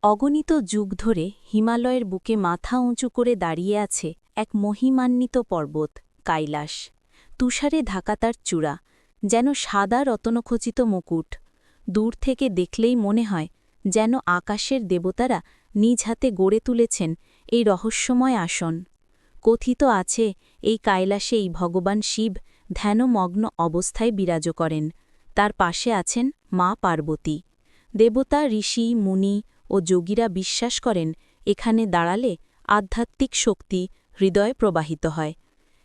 অগণিত যুগ ধরে হিমালয়ের বুকে মাথা উঁচু করে দাঁড়িয়ে আছে এক মহিমান্বিত পর্বত কৈলাস। তুষারে ঢাকা তার চূড়া, যেন সাদা রত্নখচিত মুকুট। দূর থেকে দেখলেই মনে হয় যেন আকাশের দেবতারা নিজ হাতে গড়ে তুলেছেন এই রহস্যময় আসন। কথিত আছে এই কৈলাসেই ভগবান শিব ধ্যানমগ্ন অবস্থায় বিরাজ করেন। তার পাশে আছেন মা পার্বতী। দেবতা, ঋষি, মুনি ও যোগীরা বিশ্বাস করেন এখানে দাঁড়ালে আধ্যাত্মিক শক্তি হৃদয়ে প্রবাহিত হয়।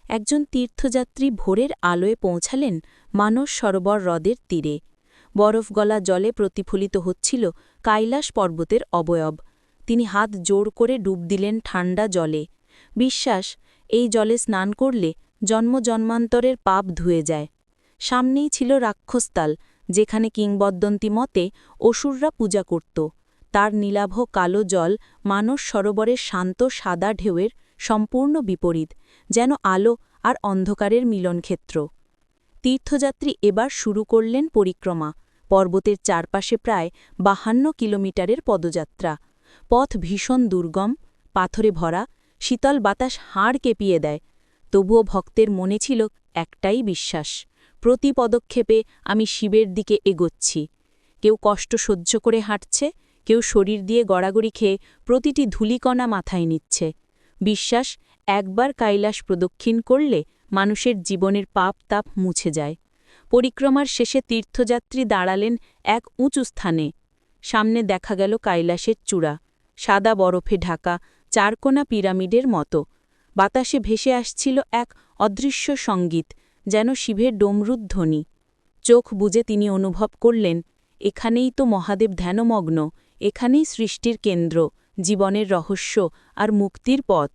একজন তীর্থযাত্রী ভোরের আলোয় পৌঁছালেন মানস সরোবর হ্রদের তীরে। বরফগলা জলে প্রতিফলিত হচ্ছিল কৈলাস পর্বতের অবয়ব। তিনি হাত জোড় করে ডুব দিলেন ঠান্ডা জলে। বিশ্বাস, এই জলে স্নান করলে জন্মজন্মান্তরের পাপ ধুয়ে যায়। সামনেই ছিল রাক্ষসতাল, যেখানে কিংবদন্তি মতে অসুররা পূজা করত। তার নীলাভ কালো জল মানস সরোবরের শান্ত সাদা ঢেউয়ের সম্পূর্ণ বিপরীত, যেন আলো আর অন্ধকারের মিলনক্ষেত্র। তীর্থযাত্রী এবার শুরু করলেন পরিক্রমা। পর্বতের চারপাশে প্রায় 52 কিলোমিটারের পদযাত্রা। পথ ভীষণ দুর্গম, পাথরে ভরা, শীতল বাতাস হাড় কেঁপিয়ে দেয়। তবুও ভক্তের মনে ছিল একটাই বিশ্বাস, প্রতি পদক্ষেপে আমি শিবের দিকে এগোচ্ছি। কেউ কষ্ট সহ্য করে হাঁটছে, কেউ শরীর দিয়ে গড়াগড়ি খেয়ে প্রতিটি ধূলিকণা মাথায় নিচ্ছে। বিশ্বাস, একবার কৈলাস প্রদক্ষিণ করলে মানুষের জীবনের পাপ তাপ মুছে যায়। পরিক্রমার শেষে তীর্থযাত্রী দাঁড়ালেন এক উঁচু স্থানে। সামনে দেখা গেল কৈলাসের চূড়া, সাদা বরফে ঢাকা, চারকোনা পিরামিডের মতো। বাতাসে ভেসে আসছিল এক অদৃশ্য সঙ্গীত, যেন শিবের ডমরুর ধ্বনি। চোখ বুজে তিনি অনুভব করলেন, এখানেই তো মহাদেব ধ্যানমগ্ন, এখানেই সৃষ্টির কেন্দ্র, জীবনের রহস্য আর মুক্তির পথ।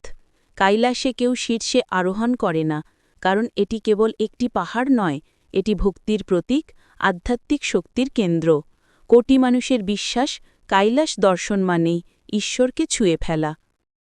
কৈলাসে কেউ শীর্ষে আরোহণ করে না, কারণ এটি কেবল একটি পাহাড় নয়, এটি ভক্তির প্রতীক, আধ্যাত্মিক শক্তির কেন্দ্র। কোটি মানুষের বিশ্বাস, কৈলাস দর্শন মানেই ঈশ্বরকে ছুঁয়ে ফেলা।